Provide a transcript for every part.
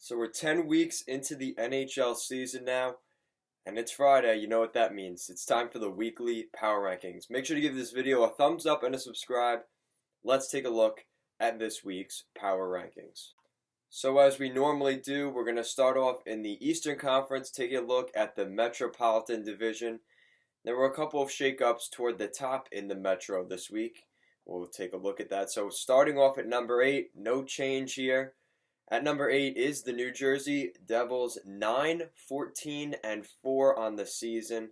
So we're 10 weeks into the NHL season now, and it's Friday. You know what that means. It's time for the weekly Power Rankings. Make sure to give this video a thumbs up and a subscribe. Let's take a look at this week's Power Rankings. So as we normally do, we're going to start off in the Eastern Conference, taking a look at the Metropolitan Division. There were a couple of shakeups toward the top in the Metro this week. We'll take a look at that. So starting off at number 8, no change here. At number 8 is the New Jersey Devils, 9-14-4 on the season.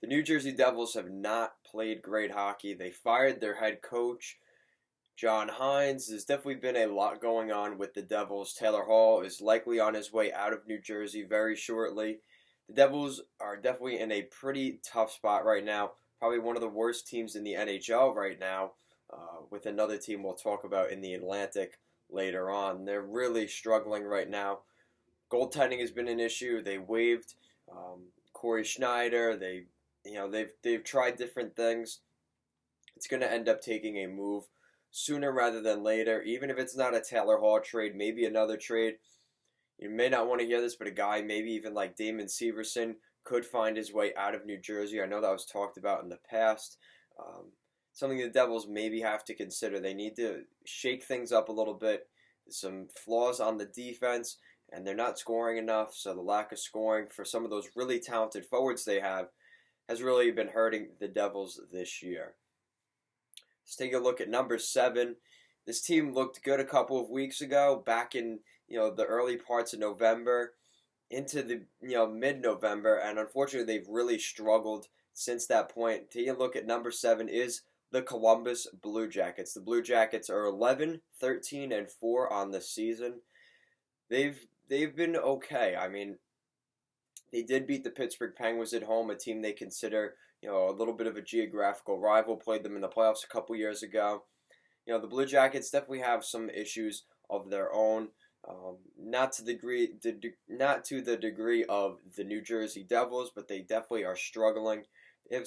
The New Jersey Devils have not played great hockey. They fired their head coach, John Hines. There's definitely been a lot going on with the Devils. Taylor Hall is likely on his way out of New Jersey very shortly. The Devils are definitely in a pretty tough spot right now. Probably one of the worst teams in the NHL right now, with another team we'll talk about in the Atlantic later on. They're really struggling right now. Goaltending has been an issue. They waived Corey Schneider. They've tried different things. It's going to end up taking a move sooner rather than later. Even if it's not a Taylor Hall trade, maybe another trade. You may not want to hear this, but a guy maybe even like Damon Severson could find his way out of New Jersey. I know that was talked about in the past. Something the Devils maybe have to consider. They need to shake things up a little bit. There's some flaws on the defense, and they're not scoring enough, so the lack of scoring for some of those really talented forwards they have has really been hurting the Devils this year. Let's take a look at number 7. This team looked good a couple of weeks ago, back in the early parts of November into the mid-November, and unfortunately they've really struggled since that point. Taking a look at number 7 is the Columbus Blue Jackets. The Blue Jackets are 11-13-4 on the season. They've been okay. I mean, they did beat the Pittsburgh Penguins at home, a team they consider a little bit of a geographical rival. Played them in the playoffs a couple years ago. The Blue Jackets definitely have some issues of their own. Not to the degree of the New Jersey Devils, but they definitely are struggling. They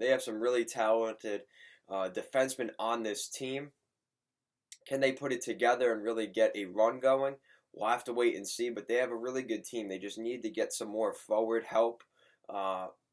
have some really talented defensemen on this team. Can they put it together and really get a run going? We'll have to wait and see, but they have a really good team. They just need to get some more forward help.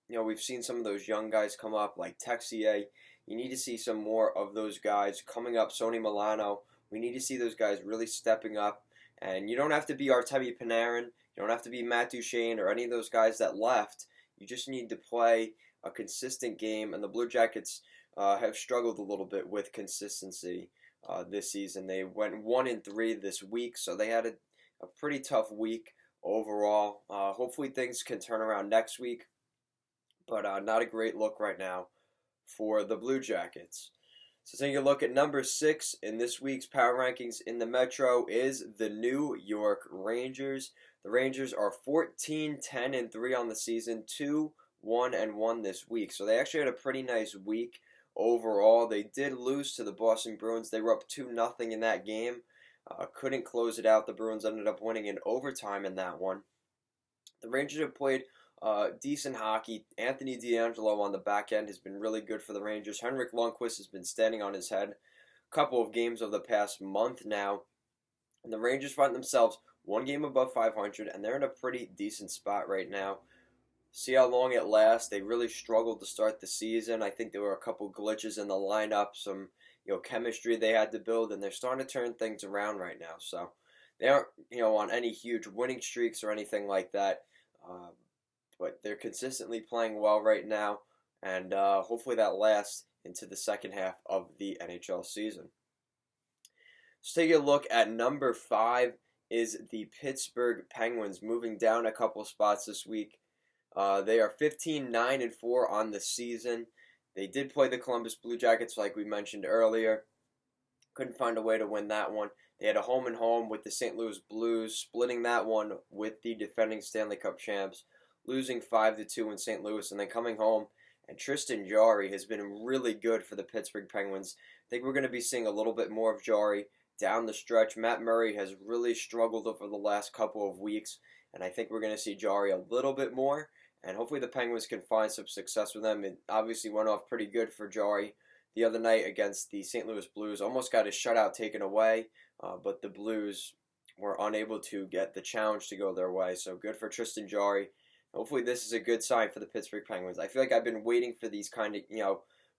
We've seen some of those young guys come up, like Texier. You need to see some more of those guys coming up. Sonny Milano. We need to see those guys really stepping up. And you don't have to be Artemi Panarin. You don't have to be Matt Duchene or any of those guys that left. You just need to play a consistent game. And the Blue Jackets have struggled a little bit with consistency this season. They went 1-3 this week, so they had a pretty tough week overall. Hopefully things can turn around next week. But not a great look right now for the Blue Jackets. So taking a look at number 6 in this week's Power Rankings in the Metro is the New York Rangers. The Rangers are 14-10-3 on the season, 2-1-1 this week. So they actually had a pretty nice week overall. They did lose to the Boston Bruins. They were up 2-0 in that game. Couldn't close it out. The Bruins ended up winning in overtime in that one. The Rangers have played decent hockey. Anthony DeAngelo on the back end has been really good for the Rangers. Henrik Lundqvist has been standing on his head a couple of games of the past month now. And the Rangers find themselves one game above 500, and they're in a pretty decent spot right now. See how long it lasts. They really struggled to start the season. I think there were a couple glitches in the lineup, some chemistry they had to build, and they're starting to turn things around right now. So they aren't on any huge winning streaks or anything like that. But they're consistently playing well right now, and hopefully that lasts into the second half of the NHL season. Let's take a look at number 5 is the Pittsburgh Penguins, moving down a couple spots this week. They are 15-9-4 on the season. They did play the Columbus Blue Jackets like we mentioned earlier. Couldn't find a way to win that one. They had a home-and-home with the St. Louis Blues, splitting that one with the defending Stanley Cup champs, losing 5-2 in St. Louis, and then coming home. And Tristan Jarry has been really good for the Pittsburgh Penguins. I think we're going to be seeing a little bit more of Jarry down the stretch. Matt Murray has really struggled over the last couple of weeks, and I think we're going to see Jarry a little bit more. And hopefully the Penguins can find some success with them. It obviously went off pretty good for Jarry the other night against the St. Louis Blues. Almost got his shutout taken away, but the Blues were unable to get the challenge to go their way. So good for Tristan Jarry. Hopefully this is a good sign for the Pittsburgh Penguins. I feel like I've been waiting for these kind of,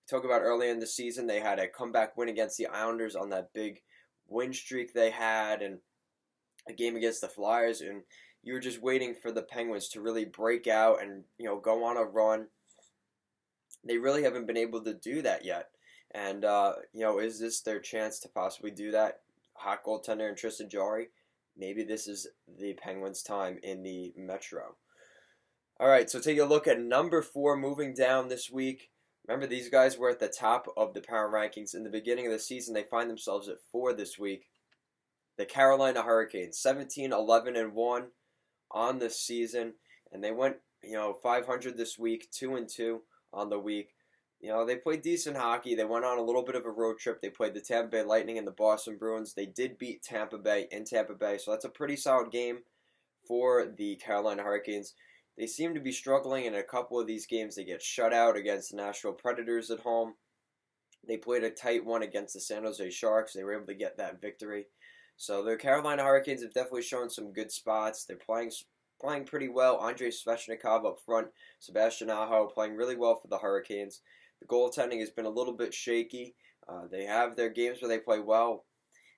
talk about earlier in the season, they had a comeback win against the Islanders on that big win streak they had, and a game against the Flyers, and you were just waiting for the Penguins to really break out and, go on a run. They really haven't been able to do that yet. And, is this their chance to possibly do that? Hot goaltender and Tristan Jarry? Maybe this is the Penguins' time in the Metro. All right, so take a look at number 4 moving down this week. Remember, these guys were at the top of the power rankings in the beginning of the season. They find themselves at 4 this week. The Carolina Hurricanes, 17-11-1 on the season, and they went, 500 this week, 2-2 on the week. They played decent hockey. They went on a little bit of a road trip. They played the Tampa Bay Lightning and the Boston Bruins. They did beat Tampa Bay in Tampa Bay, so that's a pretty solid game for the Carolina Hurricanes. They seem to be struggling in a couple of these games. They get shut out against the Nashville Predators at home. They played a tight one against the San Jose Sharks. They were able to get that victory. So the Carolina Hurricanes have definitely shown some good spots. They're playing pretty well. Andrei Svechnikov up front. Sebastian Aho playing really well for the Hurricanes. The goaltending has been a little bit shaky. They have their games where they play well,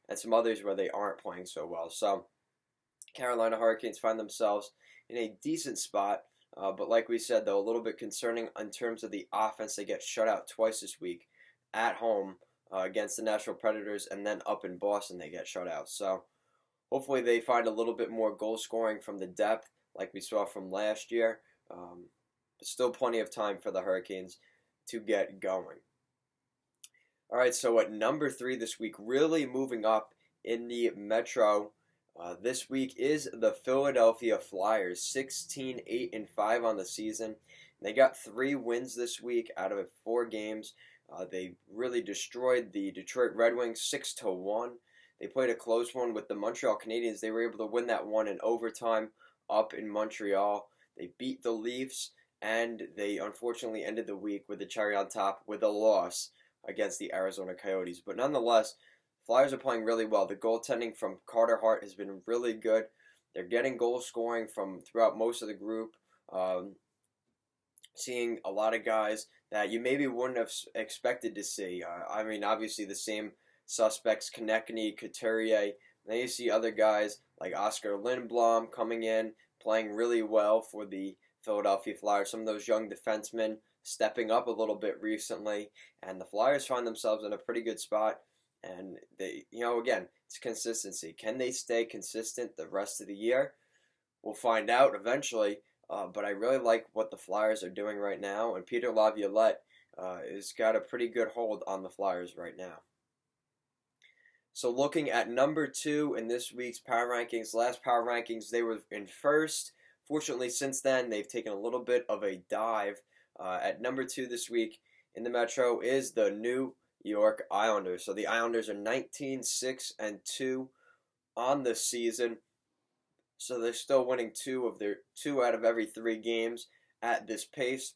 and some others where they aren't playing so well. So Carolina Hurricanes find themselves in a decent spot, but like we said, though, a little bit concerning in terms of the offense. They get shut out twice this week at home against the Nashville Predators, and then up in Boston they get shut out. So hopefully they find a little bit more goal scoring from the depth like we saw from last year. But still plenty of time for the Hurricanes to get going. All right, so at number 3 this week, really moving up in the Metro this week is the Philadelphia Flyers, 16-8-5 on the season. They got 3 wins this week out of 4 games. They really destroyed the Detroit Red Wings 6-1. They played a close one with the Montreal Canadiens. They were able to win that one in overtime up in Montreal. They beat the Leafs, and they unfortunately ended the week with the cherry on top with a loss against the Arizona Coyotes. But nonetheless, Flyers are playing really well. The goaltending from Carter Hart has been really good. They're getting goal scoring from throughout most of the group. Seeing a lot of guys that you maybe wouldn't have expected to see. Obviously the same suspects, Konechny, Couturier. Then you see other guys like Oscar Lindblom coming in, playing really well for the Philadelphia Flyers. Some of those young defensemen stepping up a little bit recently, and the Flyers find themselves in a pretty good spot. And they, again, it's consistency. Can they stay consistent the rest of the year? We'll find out eventually. But I really like what the Flyers are doing right now, and Peter Laviolette has got a pretty good hold on the Flyers right now. So looking at number 2 in this week's Power Rankings, last Power Rankings, they were in first. Fortunately, since then, they've taken a little bit of a dive. At number 2 this week in the Metro is the New York Islanders. So the Islanders are 19-6-2 on the season. So they're still winning 2 out of every 3 games at this pace.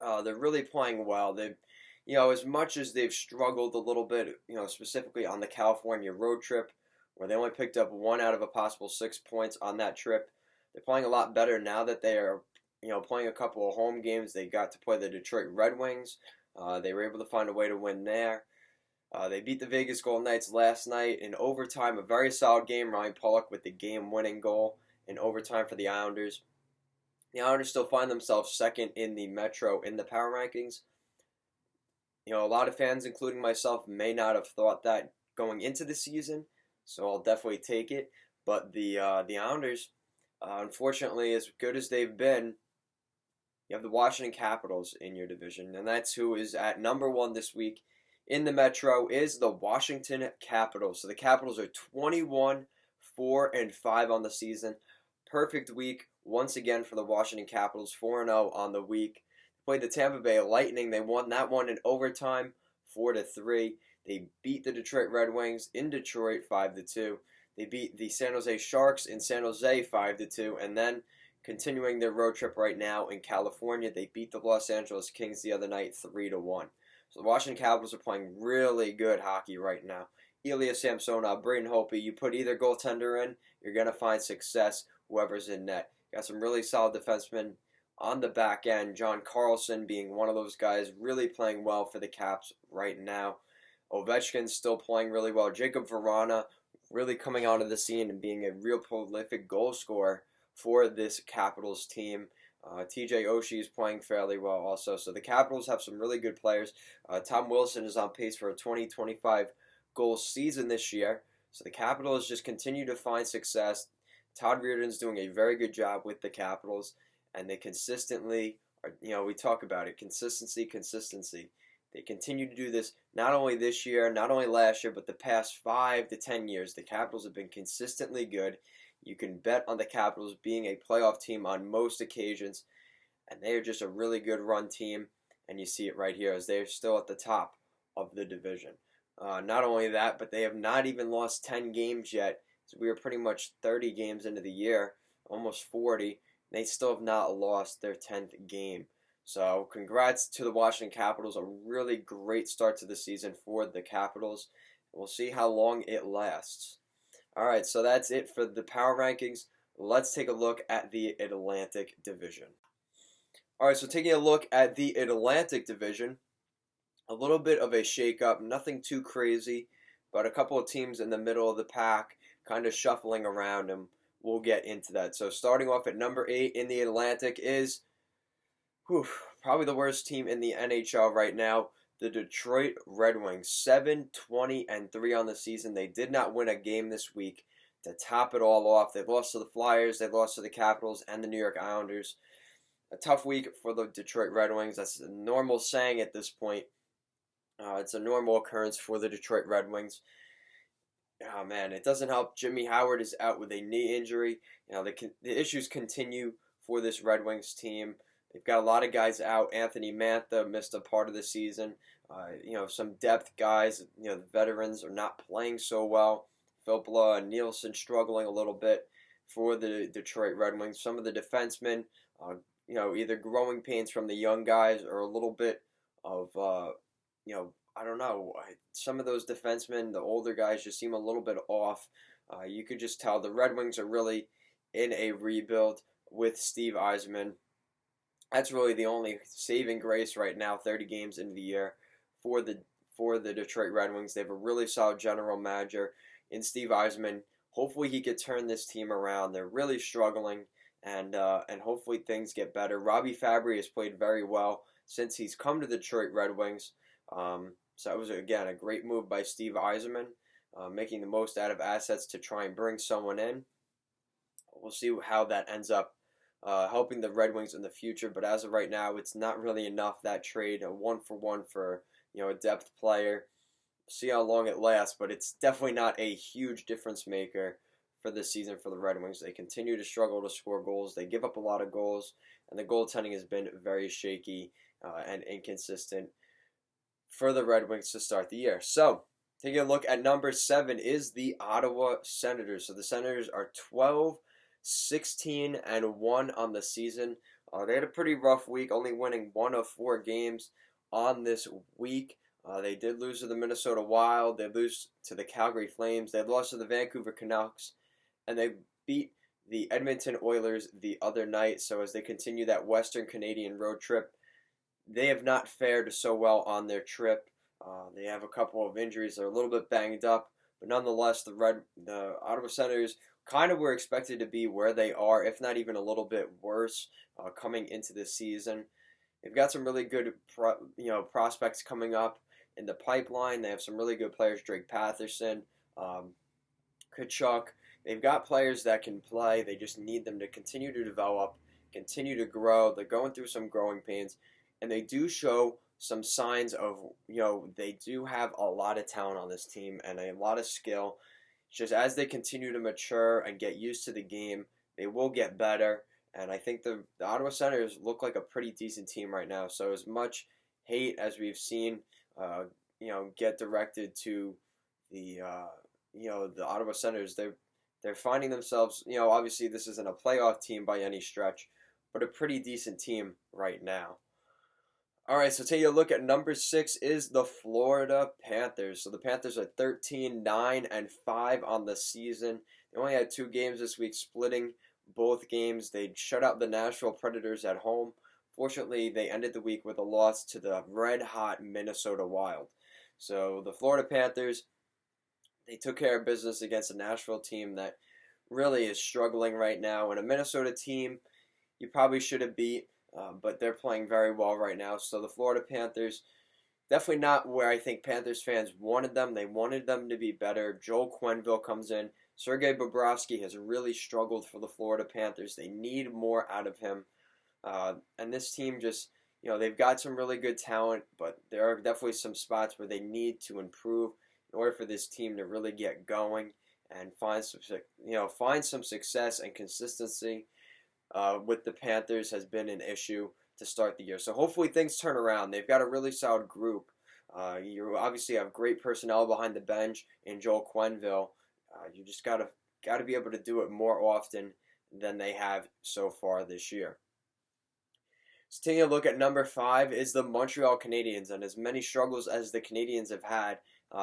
They're really playing well. They, as much as they've struggled a little bit, specifically on the California road trip, where they only picked up 1 out of a possible 6 points on that trip. They're playing a lot better now that they are, playing a couple of home games. They got to play the Detroit Red Wings. They were able to find a way to win there. They beat the Vegas Golden Knights last night in overtime. A very solid game. Ryan Pulock with the game-winning goal in overtime for the Islanders. The Islanders still find themselves second in the Metro in the Power Rankings. A lot of fans, including myself, may not have thought that going into the season, so I'll definitely take it. But the Islanders, unfortunately, as good as they've been, you have the Washington Capitals in your division, and that's who is at number 1 this week in the Metro is the Washington Capitals. So the Capitals are 21-4-5 on the season. Perfect week once again for the Washington Capitals, 4-0 on the week. Played the Tampa Bay Lightning. They won that one in overtime, 4-3. They beat the Detroit Red Wings in Detroit, 5-2. They beat the San Jose Sharks in San Jose, 5-2. And then, continuing their road trip right now in California, they beat the Los Angeles Kings the other night, 3-1. So the Washington Capitals are playing really good hockey right now. Ilya Samsonov, Braden Holtby. You put either goaltender in, you're going to find success, whoever's in net. Got some really solid defensemen on the back end. John Carlson being one of those guys, really playing well for the Caps right now. Ovechkin's still playing really well. Jacob Vrana really coming onto the scene and being a real prolific goal scorer for this Capitals team. TJ Oshie is playing fairly well also. So the Capitals have some really good players. Tom Wilson is on pace for a 20-25 goal season this year. So the Capitals just continue to find success. Todd Reirden's doing a very good job with the Capitals, and they consistently are, we talk about it, consistency. They continue to do this not only this year, not only last year, but the past 5 to 10 years. The Capitals have been consistently good. You can bet on the Capitals being a playoff team on most occasions, and they are just a really good run team, and you see it right here as they are still at the top of the division. Not only that, but they have not even lost 10 games yet. So we are pretty much 30 games into the year, almost 40. They still have not lost their 10th game. So congrats to the Washington Capitals. A really great start to the season for the Capitals. We'll see how long it lasts. All right, so that's it for the Power Rankings. Let's take a look at the Atlantic Division. All right, so taking a look at the Atlantic Division, a little bit of a shakeup, nothing too crazy, but a couple of teams in the middle of the pack kind of shuffling around, and we'll get into that. So starting off at number 8 in the Atlantic is probably the worst team in the NHL right now, the Detroit Red Wings. 7-20-3 on the season. They did not win a game this week. To top it all off, they lost to the Flyers, they lost to the Capitals, and the New York Islanders. A tough week for the Detroit Red Wings. That's a normal saying at this point. It's a normal occurrence for the Detroit Red Wings. Oh man, it doesn't help. Jimmy Howard is out with a knee injury. The issues continue for this Red Wings team. They've got a lot of guys out. Anthony Mantha missed a part of the season. Some depth guys. The veterans are not playing so well. Filppula and Nielsen struggling a little bit for the Detroit Red Wings. Some of the defensemen, either growing pains from the young guys or a little bit of, I don't know. Some of those defensemen, the older guys, just seem a little bit off. You could just tell the Red Wings are really in a rebuild with Steve Yzerman. That's really the only saving grace right now, 30 games into the year, for the Detroit Red Wings. They have a really solid general manager in Steve Yzerman. Hopefully he could turn this team around. They're really struggling, and hopefully things get better. Robbie Fabry has played very well since he's come to the Detroit Red Wings. So it was, again, a great move by Steve Yzerman, making the most out of assets to try and bring someone in. We'll see how that ends up helping the Red Wings in the future, but as of right now, it's not really enough, that trade, a 1-for-1 for a depth player. See how long it lasts, but it's definitely not a huge difference maker for this season for the Red Wings. They continue to struggle to score goals. They give up a lot of goals, and the goaltending has been very shaky and inconsistent for the Red Wings to start the year. So, taking a look at number 7 is the Ottawa Senators. So the Senators are 12-16-1 on the season. They had a pretty rough week, only winning 1 of 4 games on this week. They did lose to the Minnesota Wild. They lose to the Calgary Flames. They lost to the Vancouver Canucks. And they beat the Edmonton Oilers the other night. So as they continue that Western Canadian road trip, they have not fared so well on their trip. They have a couple of injuries. They're a little bit banged up. But nonetheless, the Ottawa Senators kind of were expected to be where they are, if not even a little bit worse, coming into this season. They've got some really good prospects coming up in the pipeline. They have some really good players, Drake Patterson, Kachuk. They've got players that can play. They just need them to continue to develop, continue to grow. They're going through some growing pains, and they do show some signs of, they do have a lot of talent on this team and a lot of skill. Just as they continue to mature and get used to the game, they will get better. And I think the Ottawa Senators look like a pretty decent team right now. So as much hate as we've seen, get directed to the Ottawa Senators, they're finding themselves, obviously this isn't a playoff team by any stretch, but a pretty decent team right now. All right, so taking a look at number 6 is the Florida Panthers. So the Panthers are 13-9-5 on the season. They only had 2 games this week, splitting both games. They shut out the Nashville Predators at home. Fortunately, they ended the week with a loss to the red-hot Minnesota Wild. So the Florida Panthers, they took care of business against a Nashville team that really is struggling right now, and a Minnesota team you probably should have beat. But they're playing very well right now. So the Florida Panthers, definitely not where I think Panthers fans wanted them. They wanted them to be better. Joel Quenneville comes in. Sergei Bobrovsky has really struggled for the Florida Panthers. They need more out of him. And this team just, they've got some really good talent, but there are definitely some spots where they need to improve in order for this team to really get going and find some success and consistency. With the Panthers has been an issue to start the year. So hopefully things turn around. They've got a really solid group. You obviously have great personnel behind the bench in Joel Quenneville. You just gotta be able to do it more often than they have so far this year. So taking a look at number 5 is the Montreal Canadiens, and as many struggles as the Canadiens have had,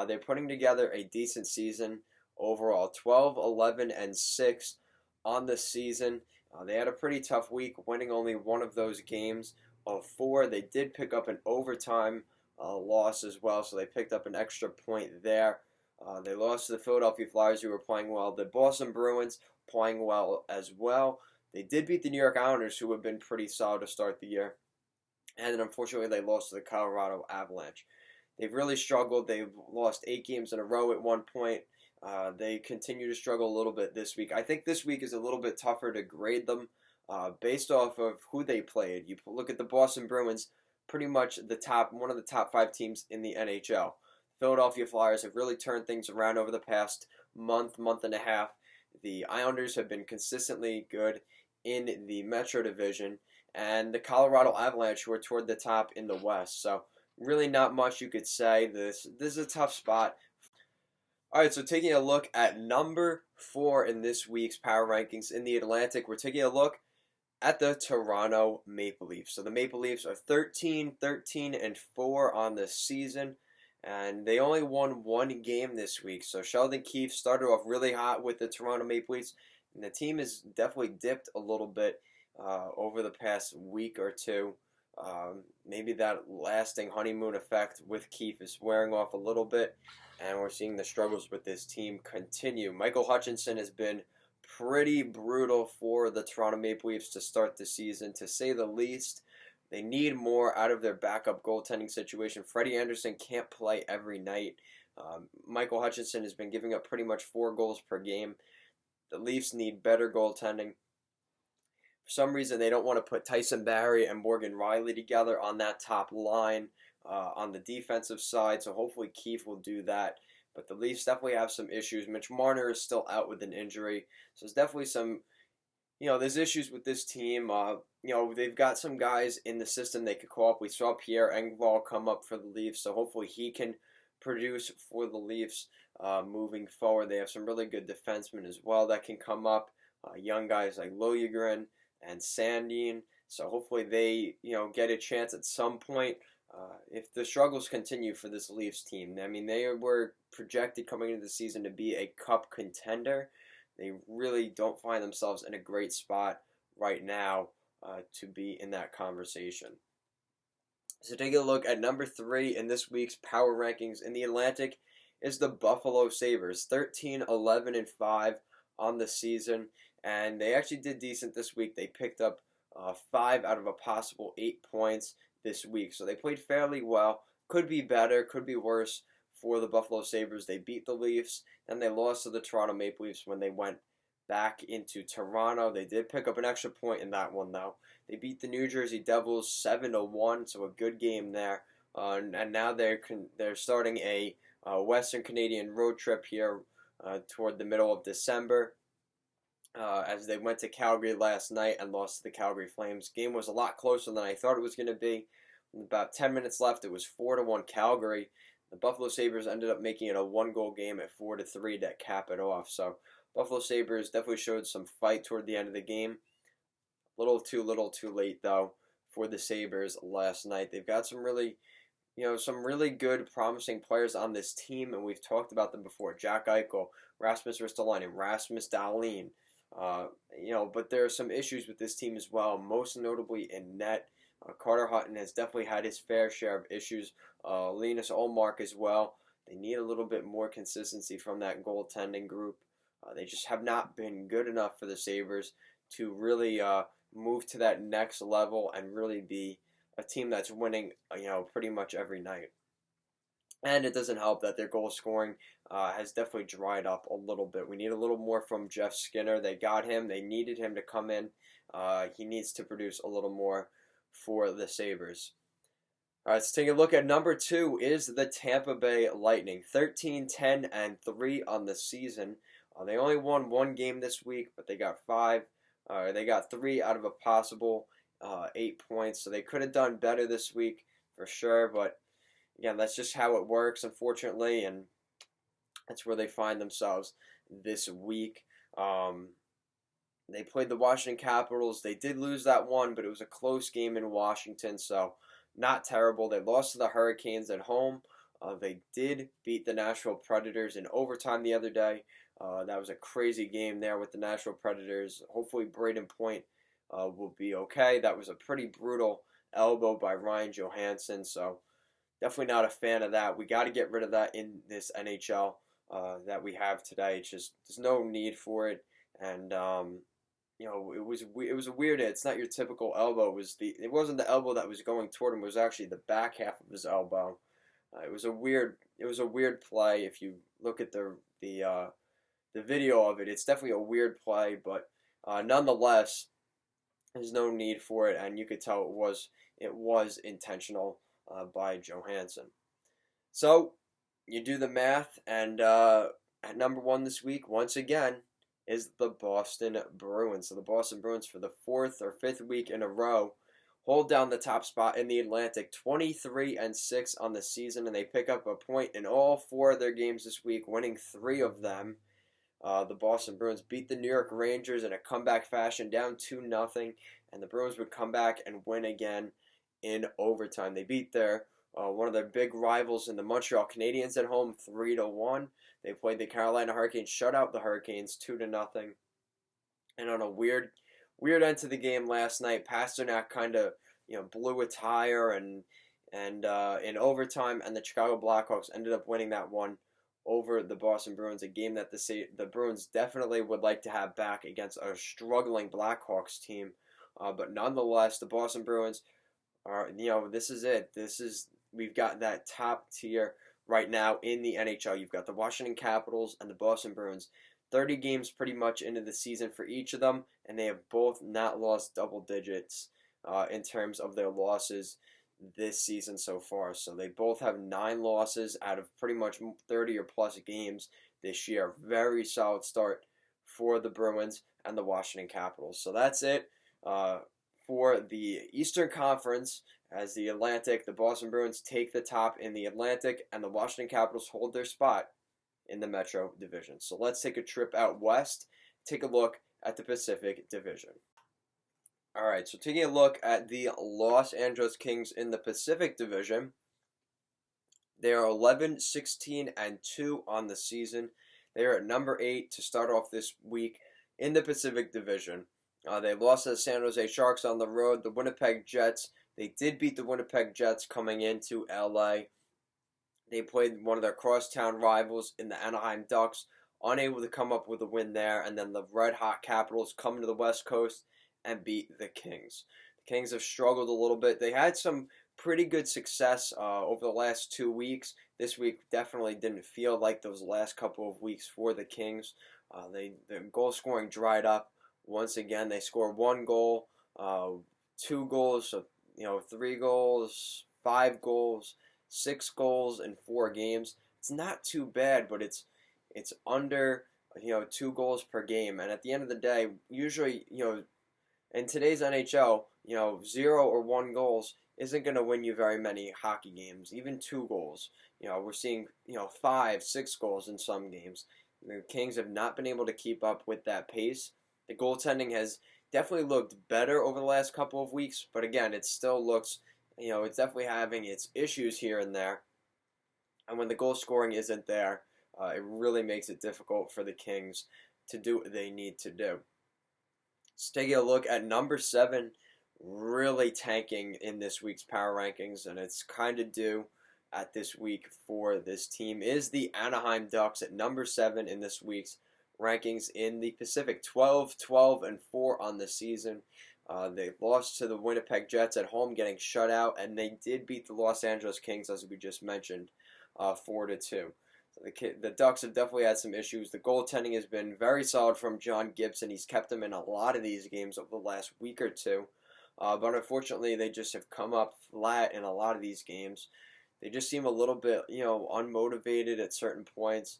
they're putting together a decent season overall. 12-11-6 on the season. They had a pretty tough week, winning only one of those games of 4. They did pick up an overtime loss as well, so they picked up an extra point there. They lost to the Philadelphia Flyers, who were playing well. The Boston Bruins playing well as well. They did beat the New York Islanders, who have been pretty solid to start the year. And then unfortunately, they lost to the Colorado Avalanche. They've really struggled. They've lost 8 games in a row at one point. They continue to struggle a little bit this week. I think this week is a little bit tougher to grade them based off of who they played. You look at the Boston Bruins, pretty much one of the top 5 teams in the NHL. Philadelphia Flyers have really turned things around over the past month and a half. The Islanders have been consistently good in the Metro Division, and the Colorado Avalanche, who are toward the top in the West. So really not much you could say. This is a tough spot. All right, so taking a look at number 4 in this week's Power Rankings in the Atlantic, we're taking a look at the Toronto Maple Leafs. So the Maple Leafs are 13-4 on the season, and they only won 1 game this week. So Sheldon Keefe started off really hot with the Toronto Maple Leafs, and the team has definitely dipped a little bit over the past week or two. Maybe that lasting honeymoon effect with Keefe is wearing off a little bit, and we're seeing the struggles with this team continue. Michael Hutchinson has been pretty brutal for the Toronto Maple Leafs to start the season, to say the least. They need more out of their backup goaltending situation. Freddie Anderson can't play every night. Michael Hutchinson has been giving up pretty much 4 goals per game. The Leafs need better goaltending. For some reason, they don't want to put Tyson Barrie and Morgan Riley together on that top line on the defensive side, so hopefully Keefe will do that. But the Leafs definitely have some issues. Mitch Marner is still out with an injury, so there's definitely some, there's issues with this team. They've got some guys in the system they could call up. We saw Pierre Engvall come up for the Leafs, so hopefully he can produce for the Leafs moving forward. They have some really good defensemen as well that can come up, young guys like Liljegren and Sandin. So hopefully they, get a chance at some point. If the struggles continue for this Leafs team, I mean, they were projected coming into the season to be a cup contender. They really don't find themselves in a great spot right now to be in that conversation. So taking a look at number 3 in this week's Power Rankings in the Atlantic is the Buffalo Sabres, 13-11-5 on the season, and they actually did decent this week. They picked up 5 out of a possible 8 points this week, so they played fairly well. Could be better, could be worse for the Buffalo Sabres. They beat the Leafs, then they lost to the Toronto Maple Leafs when they went back into Toronto. They did pick up an extra point in that one, though. They beat the New Jersey Devils 7-1, so a good game there. And now they're starting a Western Canadian road trip here toward the middle of December, as they went to Calgary last night and lost to the Calgary Flames. Game was a lot closer than I thought it was going to be. With about 10 minutes left, it was 4-1 Calgary. The Buffalo Sabres ended up making it a 1-goal game at 4-3 to cap it off. So Buffalo Sabres definitely showed some fight toward the end of the game. Little too late, though, for the Sabres last night. They've got some really good, promising players on this team, and we've talked about them before. Jack Eichel, Rasmus Ristolainen, Rasmus Dahlin. But there are some issues with this team as well, most notably in net. Carter Hutton has definitely had his fair share of issues. Linus Ullmark as well. They need a little bit more consistency from that goaltending group. They just have not been good enough for the Sabres to really move to that next level and really be a team that's winning, pretty much every night. And it doesn't help that their goal scoring has definitely dried up a little bit. We need a little more from Jeff Skinner. They got him. They needed him to come in. He needs to produce a little more for the Sabres. All right, let's take a look at number 2 is the Tampa Bay Lightning. 13-10-3 on the season. They only won 1 game this week, but they got 3 out of a possible 8 points. So they could have done better this week for sure. But again, that's just how it works, unfortunately, and that's where they find themselves this week. They played the Washington Capitals. They did lose that one, but it was a close game in Washington, so not terrible. They lost to the Hurricanes at home. They did beat the Nashville Predators in overtime the other day. That was a crazy game there with the Nashville Predators. Hopefully Braden Point will be okay. That was a pretty brutal elbow by Ryan Johansson, so definitely not a fan of that. We got to get rid of that in this NHL that we have today. It's just there's no need for it, and it was a weird. It's not your typical elbow. It wasn't the elbow that was going toward him. It was actually the back half of his elbow. It was a weird play. If you look at the video of it, it's definitely a weird play, but nonetheless, there's no need for it, and you could tell it was intentional by Johansson. So you do the math, and at number 1 this week, once again, is the Boston Bruins. So the Boston Bruins, for the 4th or 5th week in a row, hold down the top spot in the Atlantic, 23-6 on the season, and they pick up a point in all 4 of their games this week, winning 3 of them. The Boston Bruins beat the New York Rangers in a comeback fashion, down 2-0, and the Bruins would come back and win again in overtime. They beat one of their big rivals in the Montreal Canadiens at home 3-1. They played the Carolina Hurricanes, shut out the Hurricanes 2-0. And on a weird end to the game last night, Pasternak kind of blew a tire and in overtime, and the Chicago Blackhawks ended up winning that one over the Boston Bruins, a game that the Bruins definitely would like to have back against a struggling Blackhawks team. But nonetheless, the Boston Bruins are, this is it. We've got that top tier right now in the NHL. You've got the Washington Capitals and the Boston Bruins. 30 games pretty much into the season for each of them, and they have both not lost double digits in terms of their losses this season so far. So they both have 9 losses out of pretty much 30 or plus games this year. Very solid start for the Bruins and the Washington Capitals. So that's it for the Eastern Conference, as the Boston Bruins take the top in the Atlantic, and the Washington Capitals hold their spot in the Metro Division. So let's take a trip out west, take a look at the Pacific Division. All right, so taking a look at the Los Angeles Kings in the Pacific Division, they are 11-16-2 on the season. They are at number 8 to start off this week in the Pacific Division. They lost to the San Jose Sharks on the road. The Winnipeg Jets, they did beat the Winnipeg Jets coming into LA. They played one of their crosstown rivals in the Anaheim Ducks, unable to come up with a win there. And then the Red Hot Capitals come to the West Coast and beat the Kings. The Kings have struggled a little bit. They had some pretty good success over the last 2 weeks. This week definitely didn't feel like those last couple of weeks for the Kings. Their goal scoring dried up once again. They scored 1 goal, 2 goals, so 3 goals, 5 goals, 6 goals in 4 games. It's not too bad, but it's under 2 goals per game. And at the end of the day, usually in today's NHL, 0 or 1 goals isn't going to win you very many hockey games. Even 2 goals, we're seeing 5, 6 goals in some games. The Kings have not been able to keep up with that pace. The goaltending has definitely looked better over the last couple of weeks, but again, it still looks, it's definitely having its issues here and there. And when the goal scoring isn't there, it really makes it difficult for the Kings to do what they need to do. Let's take a look at number 7, really tanking in this week's power rankings, and it's kind of due at this week for this team, is the Anaheim Ducks at number 7 in this week's rankings in the Pacific. 12-12-4 on the season. They lost to the Winnipeg Jets at home, getting shut out, and they did beat the Los Angeles Kings, as we just mentioned, 4-2. So the Ducks have definitely had some issues. The goaltending has been very solid from John Gibson. He's kept them in a lot of these games over the last week or two. But unfortunately, they just have come up flat in a lot of these games. They just seem a little bit, unmotivated at certain points.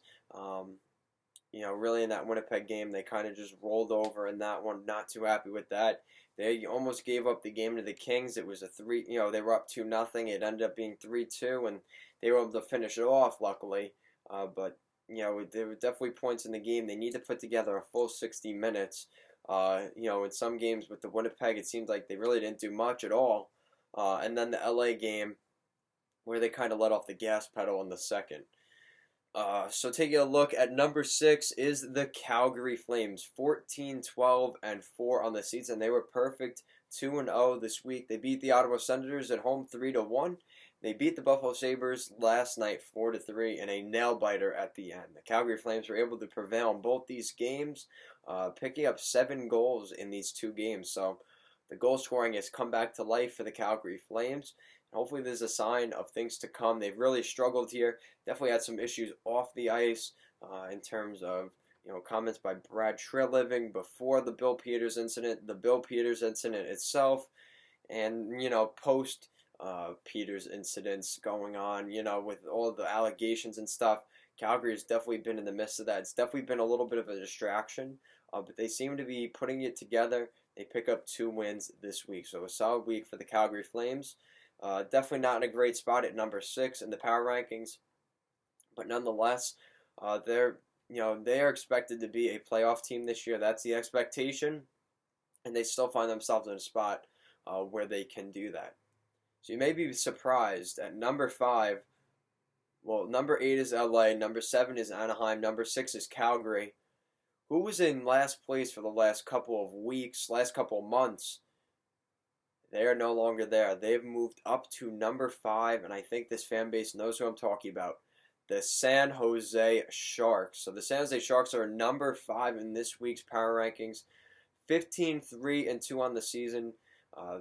Really in that Winnipeg game, they kind of just rolled over in that one. Not too happy with that. They almost gave up the game to the Kings. It was a 3, they were up 2-0. It ended up being 3-2, and they were able to finish it off, luckily. But, there were definitely points in the game. They need to put together a full 60 minutes. In some games with the Winnipeg, it seemed like they really didn't do much at all. And then the LA game, where they kind of let off the gas pedal in the second. So taking a look at number 6 is the Calgary Flames, 14-12-4 on the season. They were perfect, 2-0 this week. They beat the Ottawa Senators at home 3-1. They beat the Buffalo Sabres last night 4-3 in a nail-biter at the end. The Calgary Flames were able to prevail in both these games, picking up 7 goals in these 2 games. So the goal scoring has come back to life for the Calgary Flames. Hopefully there's a sign of things to come. They've really struggled here. Definitely had some issues off the ice in terms of comments by Brad Treliving before the Bill Peters incident, the Bill Peters incident itself, and post Peters incidents going on. With all the allegations and stuff. Calgary has definitely been in the midst of that. It's definitely been a little bit of a distraction, but they seem to be putting it together. They pick up 2 wins this week, so a solid week for the Calgary Flames. Definitely not in a great spot at number 6 in the power rankings, but nonetheless, they are expected to be a playoff team this year. That's the expectation, and they still find themselves in a spot where they can do that. So you may be surprised at number 5. Well, number 8 is LA, number 7 is Anaheim, number 6 is Calgary. Who was in last place for the last couple of weeks, last couple of months? They are no longer there. They've moved up to number 5, and I think this fan base knows who I'm talking about. The San Jose Sharks. So the San Jose Sharks are number 5 in this week's power rankings. 15-3-2 on the season.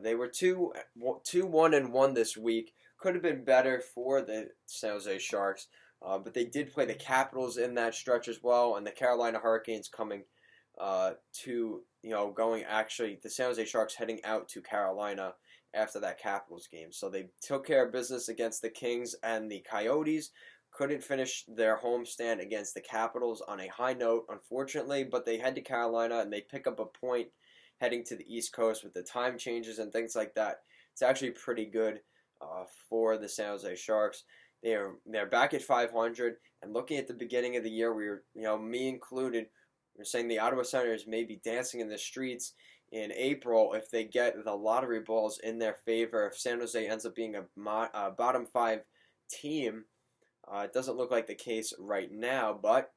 They were 2-1-1 this week. Could have been better for the San Jose Sharks, but they did play the Capitals in that stretch as well, and the Carolina Hurricanes coming the San Jose Sharks heading out to Carolina after that Capitals game. So they took care of business against the Kings and the Coyotes. Couldn't finish their homestand against the Capitals on a high note, unfortunately, but they head to Carolina and they pick up a point heading to the East Coast with the time changes and things like that. It's actually pretty good for the San Jose Sharks. They're back at 500, and looking at the beginning of the year, we were, me included, we're saying the Ottawa Senators may be dancing in the streets in April if they get the lottery balls in their favor. If San Jose ends up being a bottom 5 team, it doesn't look like the case right now, but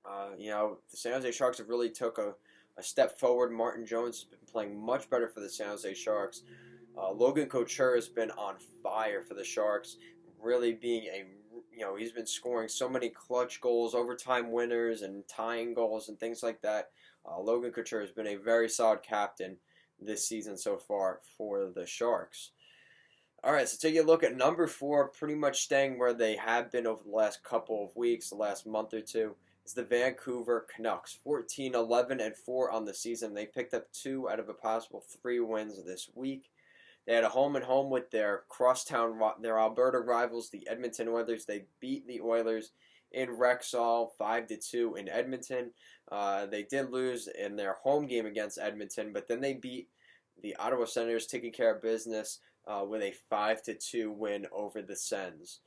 the San Jose Sharks have really took a step forward. Martin Jones has been playing much better for the San Jose Sharks. Logan Couture has been on fire for the Sharks, really being he's been scoring so many clutch goals, overtime winners, and tying goals and things like that. Logan Couture has been a very solid captain this season so far for the Sharks. All right, so taking a look at number 4, pretty much staying where they have been over the last couple of weeks, the last month or two, is the Vancouver Canucks. 14-11-4 on the season. They picked up 2 out of a possible 3 wins this week. They had a home-and-home with their their Alberta rivals, the Edmonton Oilers. They beat the Oilers in Rexall 5-2 in Edmonton. They did lose in their home game against Edmonton, but then they beat the Ottawa Senators, taking care of business with a 5-2 win over the Sens.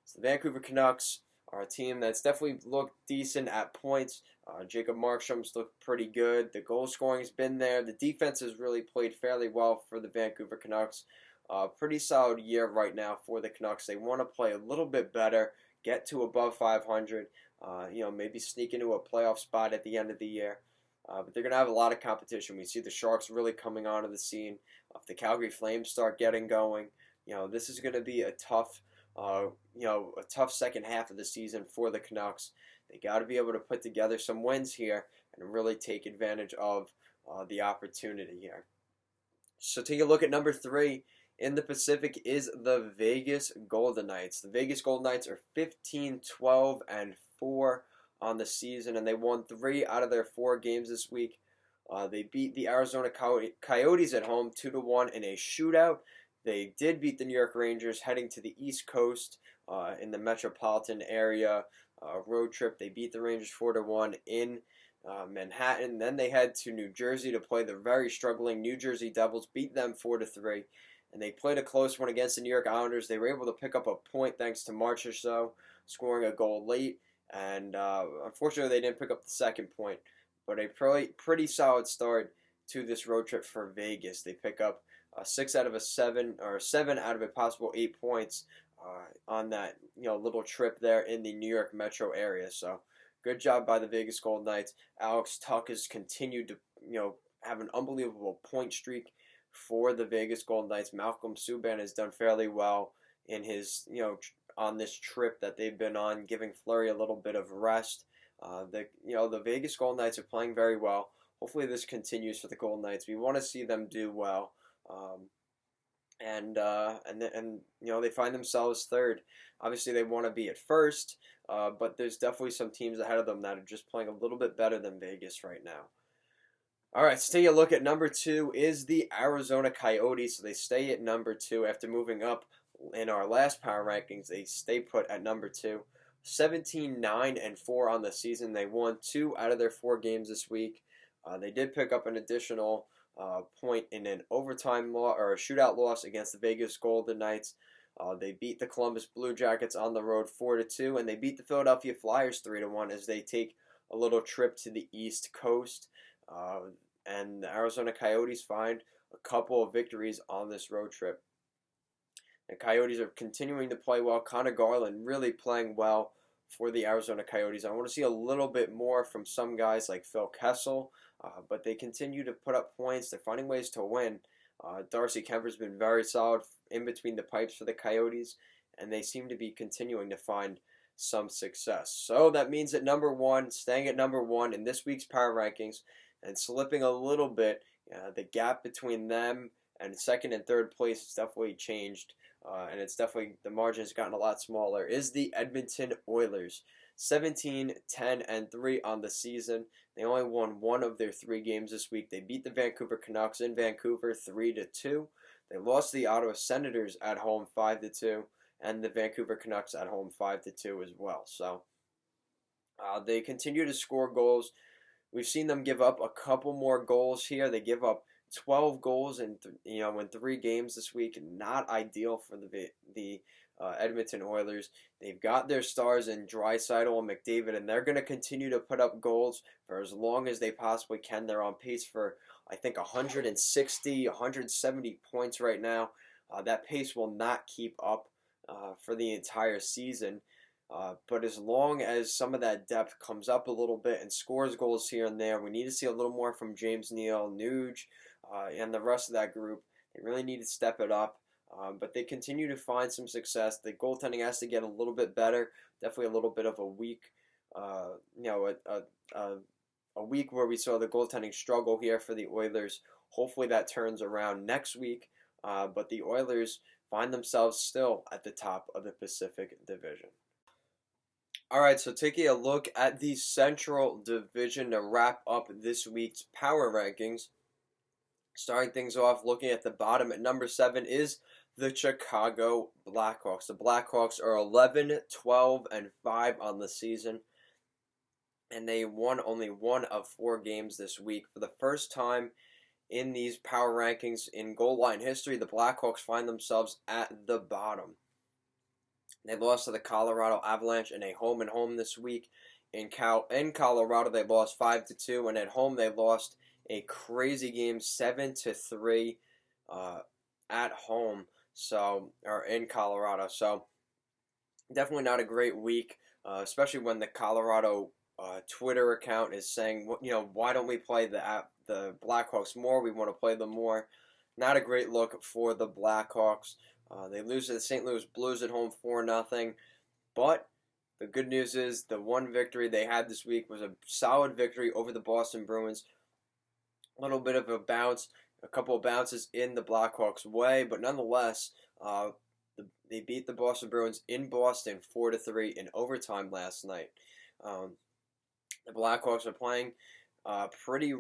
So the Vancouver Canucks are a team that's definitely looked decent at points. Jacob Markstrom's looked pretty good. The goal scoring has been there. The defense has really played fairly well for the Vancouver Canucks. Pretty solid year right now for the Canucks. They want to play a little bit better, get to above 500, maybe sneak into a playoff spot at the end of the year. But they're going to have a lot of competition. We see the Sharks really coming onto the scene. If the Calgary Flames start getting going, this is going to be a tough second half of the season for the Canucks. They got to be able to put together some wins here and really take advantage of the opportunity here. So take a look at number 3 in the Pacific is the Vegas Golden Knights. The Vegas Golden Knights are 15-12-4 on the season, and they won 3 out of their 4 games this week. They beat the Arizona Coyotes at home 2-1 in a shootout. They did beat the New York Rangers heading to the East Coast in the metropolitan area road trip. They beat the Rangers 4-1 in Manhattan. Then they head to New Jersey to play the very struggling New Jersey Devils, beat them 4-3. And they played a close one against the New York Islanders. They were able to pick up a point thanks to Marchessault scoring a goal late. And unfortunately, they didn't pick up the second point. But a pretty solid start to this road trip for Vegas. They pick up 6 out of 7 out of a possible 8 points on that little trip there in the New York metro area. So good job by the Vegas Golden Knights. Alex Tuch has continued to have an unbelievable point streak for the Vegas Golden Knights. Malcolm Subban has done fairly well in his on this trip that they've been on, giving Fleury a little bit of rest. The Vegas Golden Knights are playing very well. Hopefully this continues for the Golden Knights. We want to see them do well. They find themselves third. Obviously, they want to be at first, but there's definitely some teams ahead of them that are just playing a little bit better than Vegas right now. All right, let's take a look at number 2 is the Arizona Coyotes. So they stay at number 2 after moving up in our last power rankings. They stay put at number 2. 17-9-4 on the season. They won 2 out of their 4 games this week. They did pick up an additional point in an overtime or a shootout loss against the Vegas Golden Knights. They beat the Columbus Blue Jackets on the road 4-2, and they beat the Philadelphia Flyers 3-1 as they take a little trip to the East Coast. And the Arizona Coyotes find a couple of victories on this road trip. The Coyotes are continuing to play well. Connor Garland really playing well for the Arizona Coyotes. I want to see a little bit more from some guys like Phil Kessel, but they continue to put up points. They're finding ways to win. Darcy Kemper's been very solid in between the pipes for the Coyotes, and they seem to be continuing to find some success. So that means at number 1, staying at number 1 in this week's power rankings, and slipping a little bit, the gap between them and second and third place has definitely changed. And it's definitely, the margin has gotten a lot smaller, is the Edmonton Oilers. 17-10-3 on the season. They only won 1 of their 3 games this week. They beat the Vancouver Canucks in Vancouver 3-2. They lost the Ottawa Senators at home 5-2, and the Vancouver Canucks at home 5-2 as well. So they continue to score goals. We've seen them give up a couple more goals here. They give up 12 goals in 3 games this week. Not ideal for the Edmonton Oilers. They've got their stars in Draisaitl and McDavid, and they're going to continue to put up goals for as long as they possibly can. They're on pace for, I think, 160, 170 points right now. That pace will not keep up for the entire season. But as long as some of that depth comes up a little bit and scores goals here and there, we need to see a little more from James Neal, Nuge, and the rest of that group. They really need to step it up. But they continue to find some success. The goaltending has to get a little bit better. Definitely a little bit of a week, a week where we saw the goaltending struggle here for the Oilers. Hopefully that turns around next week. But the Oilers find themselves still at the top of the Pacific Division. All right, so taking a look at the Central Division to wrap up this week's power rankings. Starting things off, looking at the bottom at number 7 is the Chicago Blackhawks. The Blackhawks are 11-12-5 on the season, and they won only 1 of 4 games this week. For the first time in these power rankings in goal line history, the Blackhawks find themselves at the bottom. They lost to the Colorado Avalanche in a home this week. In Colorado, they lost 5-2, and at home they lost a crazy game 7-3 at home. So, or in Colorado. So definitely not a great week, especially when the Colorado Twitter account is saying, why don't we play the Blackhawks more? We want to play them more. Not a great look for the Blackhawks. They lose to the St. Louis Blues at home 4-0. But the good news is the one victory they had this week was a solid victory over the Boston Bruins. A little bit of a bounce, a couple of bounces in the Blackhawks' way, but nonetheless, they beat the Boston Bruins in Boston 4-3 in overtime last night. The Blackhawks are playing pretty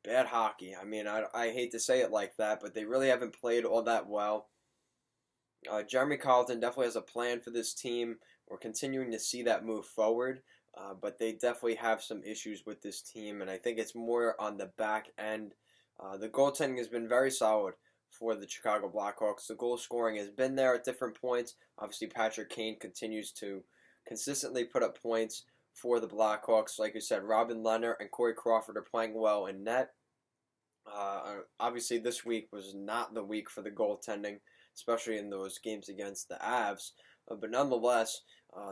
bad hockey. I mean, I hate to say it like that, but they really haven't played all that well. Jeremy Colleton definitely has a plan for this team. We're continuing to see that move forward, but they definitely have some issues with this team, and I think it's more on the back end. The goaltending has been very solid for the Chicago Blackhawks. The goal scoring has been there at different points. Obviously, Patrick Kane continues to consistently put up points for the Blackhawks. Like you said, Robin Lehner and Corey Crawford are playing well in net. Obviously, this week was not the week for the goaltending, especially in those games against the Avs. But nonetheless,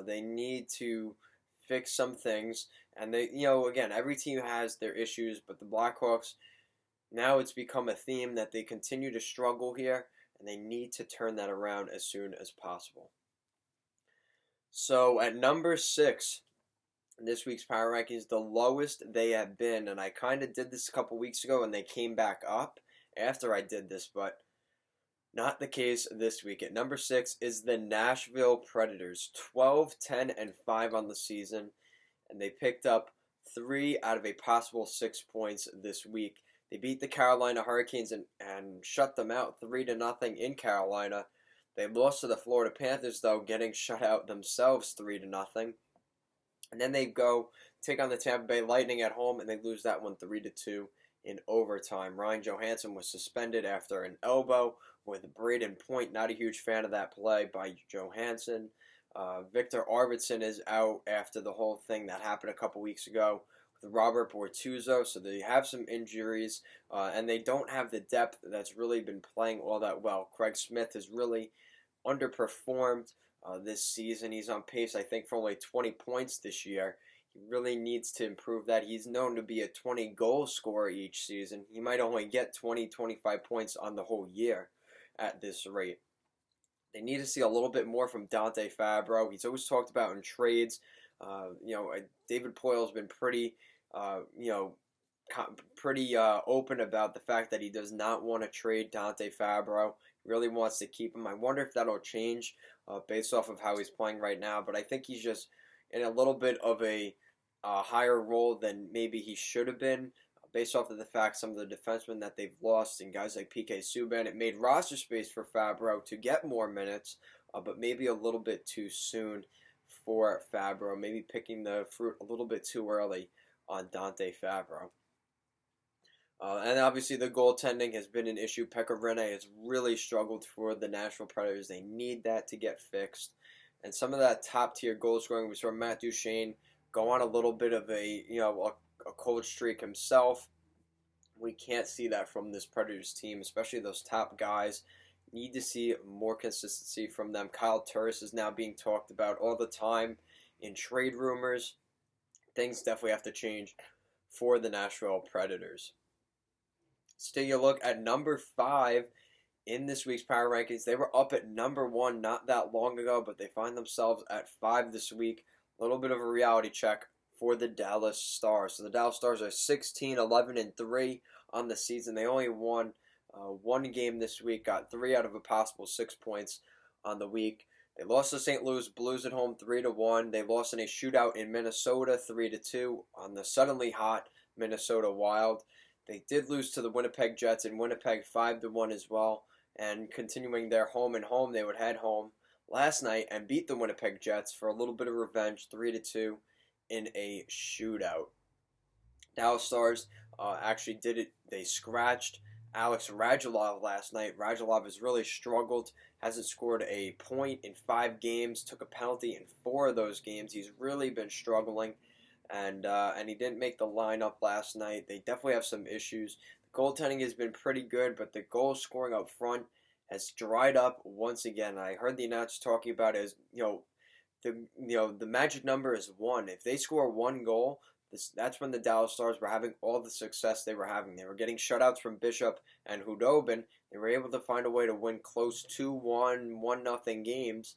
they need to fix some things. And they, again, every team has their issues, but the Blackhawks, now it's become a theme that they continue to struggle here, and they need to turn that around as soon as possible. So at number 6 in this week's Power Rankings, the lowest they have been, and I kind of did this a couple weeks ago, and they came back up after I did this, but not the case this week. At number 6 is the Nashville Predators, 12-10-5 on the season, and they picked up 3 out of a possible 6 points this week. They beat the Carolina Hurricanes and shut them out 3-0 in Carolina. They lost to the Florida Panthers, though, getting shut out themselves 3-0. And then they go take on the Tampa Bay Lightning at home, and they lose that one 3-2 in overtime. Ryan Johansson was suspended after an elbow with Braden Point. Not a huge fan of that play by Johansson. Victor Arvidsson is out after the whole thing that happened a couple weeks ago with Robert Bortuzzo, so they have some injuries, and they don't have the depth that's really been playing all that well. Craig Smith has really underperformed this season. He's on pace, I think, for only 20 points this year. He really needs to improve that. He's known to be a 20-goal scorer each season. He might only get 20, 25 points on the whole year at this rate. They need to see a little bit more from Dante Fabro. He's always talked about in trades. David Poile's been pretty open about the fact that he does not want to trade Dante Fabro. He really wants to keep him. I wonder if that'll change based off of how he's playing right now. But I think he's just in a little bit of a higher role than maybe he should have been, based off of the fact some of the defensemen that they've lost and guys like PK Subban. It made roster space for Fabro to get more minutes, but maybe a little bit too soon for Fabro. Maybe picking the fruit a little bit too early on Dante Fabro. And obviously the goaltending has been an issue. Pekka Rinne has really struggled for the Nashville Predators. They need that to get fixed. And some of that top-tier goal scoring, we saw Matt Duchene go on a little bit of a cold streak himself. We can't see that from this Predators team, especially those top guys. Need to see more consistency from them. Kyle Turris is now being talked about all the time in trade rumors. Things definitely have to change for the Nashville Predators. Let's take a look at number 5 in this week's Power Rankings. They were up at number 1 not that long ago, but they find themselves at 5 this week. A little bit of a reality check for the Dallas Stars. So the Dallas Stars are 16-11-3 on the season. They only won one game this week, got 3 out of a possible 6 points on the week. They lost to St. Louis Blues at home 3-1. They lost in a shootout in Minnesota 3-2 on the suddenly hot Minnesota Wild. They did lose to the Winnipeg Jets in Winnipeg 5-1 as well. And continuing their home and home, they would head home last night and beat the Winnipeg Jets for a little bit of revenge 3-2 in a shootout. Dallas Stars actually did it. They scratched Alex Radulov last night. Radulov has really struggled, hasn't scored a point in 5 games, took a penalty in 4 of those games. He's really been struggling, and he didn't make the lineup last night. They definitely have some issues. The goaltending has been pretty good, but the goal scoring up front has dried up once again. I heard the announcer talking about it as, the magic number is 1. If they score 1 goal, that's when the Dallas Stars were having all the success they were having. They were getting shutouts from Bishop and Hudobin. They were able to find a way to win close 2-1, 1-0 games.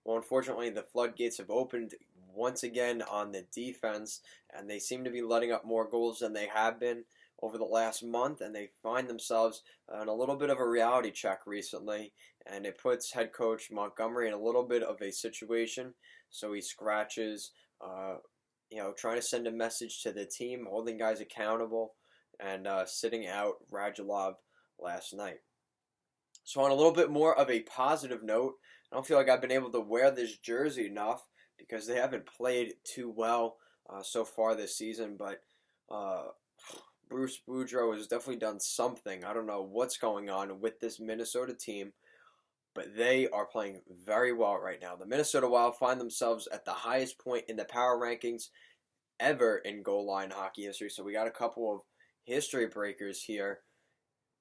Well, unfortunately, the floodgates have opened once again on the defense, and they seem to be letting up more goals than they have been over the last month, and they find themselves in a little bit of a reality check recently, and it puts head coach Montgomery in a little bit of a situation. So he scratches, trying to send a message to the team, holding guys accountable, and sitting out Radulov last night. So on a little bit more of a positive note, I don't feel like I've been able to wear this jersey enough because they haven't played too well so far this season, but Bruce Boudreau has definitely done something. I don't know what's going on with this Minnesota team, but they are playing very well right now. The Minnesota Wild find themselves at the highest point in the power rankings ever in goal line hockey history. So we got a couple of history breakers here.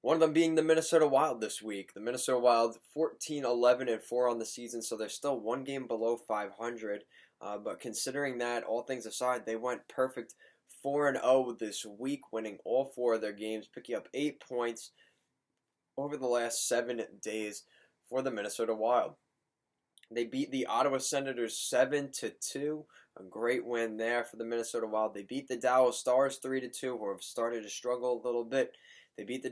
One of them being the Minnesota Wild this week. The Minnesota Wild 14-11-4 on the season, so they're still 1 game below 500. But considering that, all things aside, they went perfect 4-0 this week, winning all 4 of their games, picking up 8 points over the last 7 days for the Minnesota Wild. They beat the Ottawa Senators 7-2, a great win there for the Minnesota Wild. They beat the Dallas Stars 3-2, who have started to struggle a little bit. They beat they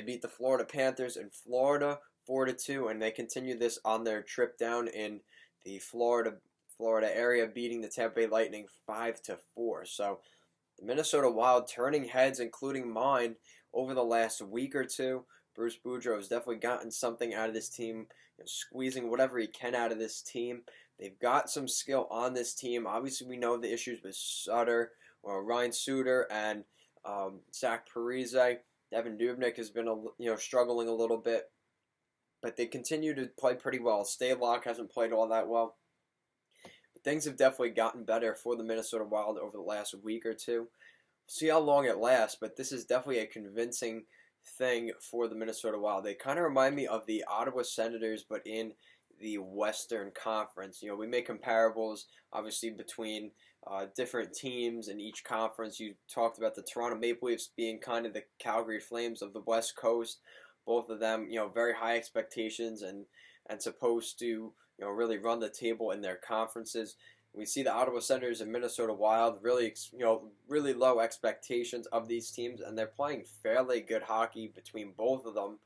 beat the Florida Panthers in Florida 4-2, and they continue this on their trip down in the Florida area, beating the Tampa Bay Lightning 5-4. So the Minnesota Wild turning heads, including mine, over the last week or two. Bruce Boudreau has definitely gotten something out of this team, squeezing whatever he can out of this team. They've got some skill on this team. Obviously, we know the issues with Ryan Suter, and Zach Parise. Devin Dubnyk has been struggling a little bit, but they continue to play pretty well. Stalock hasn't played all that well. But things have definitely gotten better for the Minnesota Wild over the last week or two. See how long it lasts, but this is definitely a convincing thing for the Minnesota Wild. They kind of remind me of the Ottawa Senators, but in the Western Conference. We make comparables, obviously, between different teams in each conference. You talked about the Toronto Maple Leafs being kind of the Calgary Flames of the West Coast. Both of them, very high expectations and supposed to, really run the table in their conferences. We see the Ottawa Senators and Minnesota Wild really low expectations of these teams, and they're playing fairly good hockey between both of them.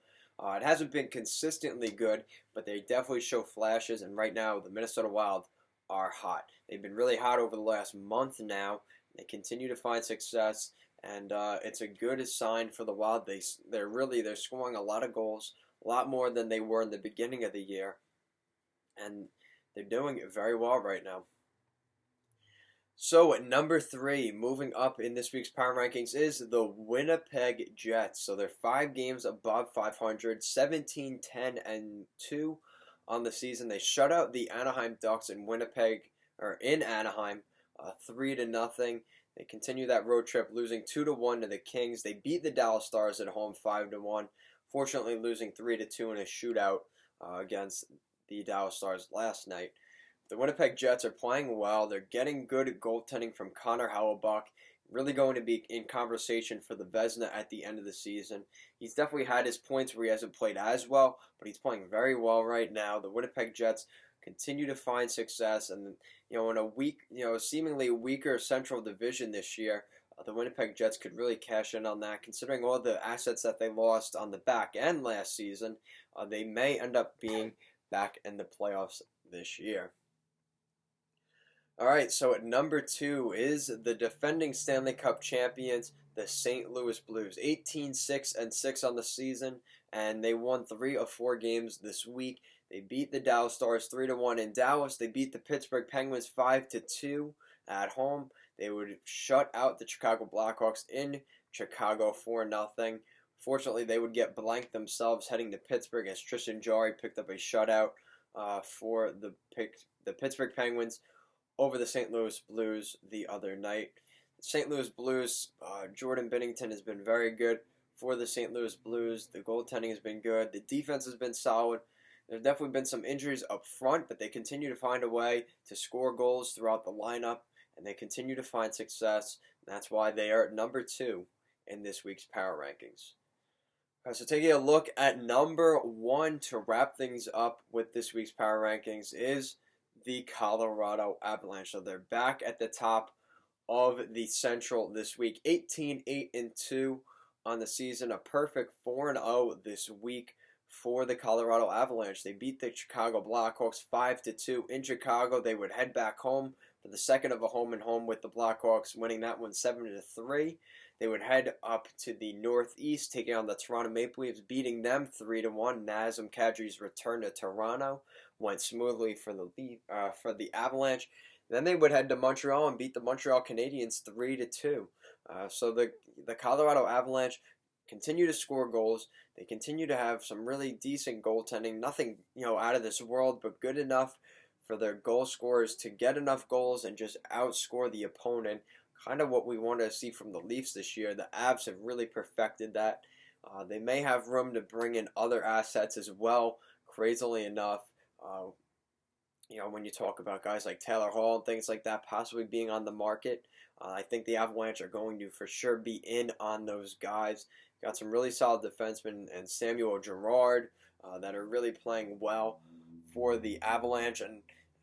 It hasn't been consistently good, but they definitely show flashes, and right now the Minnesota Wild are hot. They've been really hot over the last month now. They continue to find success, and it's a good sign for the Wild. They're scoring a lot of goals, a lot more than they were in the beginning of the year, and they're doing it very well right now. So at number 3, moving up in this week's power rankings, is the Winnipeg Jets. So they're 5 games above 500, 17-10-2 on the season. They shut out the Anaheim Ducks in Anaheim, 3-0. They continue that road trip, losing 2-1 to the Kings. They beat the Dallas Stars at home 5-1. Fortunately, losing 3-2 in a shootout against the Dallas Stars last night. The Winnipeg Jets are playing well. They're getting good goaltending from Connor Hellebuyck. Really going to be in conversation for the Vezina at the end of the season. He's definitely had his points where he hasn't played as well, but he's playing very well right now. The Winnipeg Jets continue to find success, and in a seemingly weaker Central Division this year, the Winnipeg Jets could really cash in on that. Considering all the assets that they lost on the back end last season, they may end up being back in the playoffs this year. All right, so at number 2 is the defending Stanley Cup champions, the St. Louis Blues. 18-6-6 on the season, and they won 3 of 4 games this week. They beat the Dallas Stars 3-1 in Dallas. They beat the Pittsburgh Penguins 5-2 at home. They would shut out the Chicago Blackhawks in Chicago 4-0. Fortunately, they would get blanked themselves heading to Pittsburgh as Tristan Jarry picked up a shutout for the Pittsburgh Penguins over the St. Louis Blues the other night. St. Louis Blues, Jordan Binnington has been very good for the St. Louis Blues. The goaltending has been good. The defense has been solid. There's definitely been some injuries up front, but they continue to find a way to score goals throughout the lineup, and they continue to find success. And that's why they are at number 2 in this week's Power Rankings. All right, so taking a look at number 1 to wrap things up with this week's Power Rankings is the Colorado Avalanche. So they're back at the top of the Central this week. 18-8-2 on the season, a perfect 4-0 this week for the Colorado Avalanche. They beat the Chicago Blackhawks 5-2 in Chicago. They would head back home for the second of a home-and-home with the Blackhawks, winning that one 7-3. They would head up to the Northeast, taking on the Toronto Maple Leafs, beating them 3-1. Nazem Kadri's return to Toronto went smoothly for the Avalanche. Then they would head to Montreal and beat the Montreal Canadiens 3-2. So the Colorado Avalanche continue to score goals. They continue to have some really decent goaltending. Nothing, out of this world, but good enough for their goal scorers to get enough goals and just outscore the opponent. Kind of what we want to see from the Leafs this year. The Avs have really perfected that. They may have room to bring in other assets as well, crazily enough. When you talk about guys like Taylor Hall and things like that possibly being on the market, I think the Avalanche are going to for sure be in on those guys. Got some really solid defensemen and Samuel Girard that are really playing well for the Avalanche,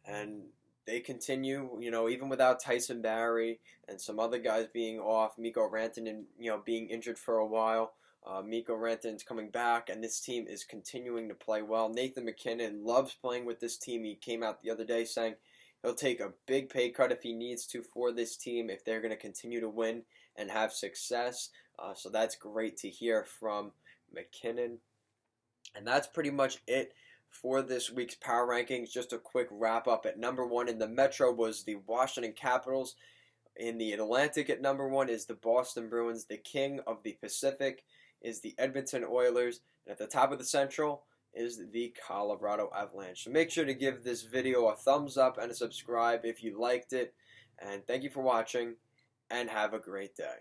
and they continue, even without Tyson Barrie and some other guys being off, Mikko Rantanen, being injured for a while. Mikko Rantanen's coming back, and this team is continuing to play well. Nathan MacKinnon loves playing with this team. He came out the other day saying he'll take a big pay cut if he needs to for this team if they're going to continue to win and have success. So that's great to hear from MacKinnon. And that's pretty much it for this week's Power Rankings. Just a quick wrap-up. At number 1 in the Metro was the Washington Capitals. In the Atlantic at number 1 is the Boston Bruins. The King of the Pacific is the Edmonton Oilers. And at the top of the Central is the Colorado Avalanche. So make sure to give this video a thumbs up and a subscribe if you liked it. And thank you for watching, and have a great day.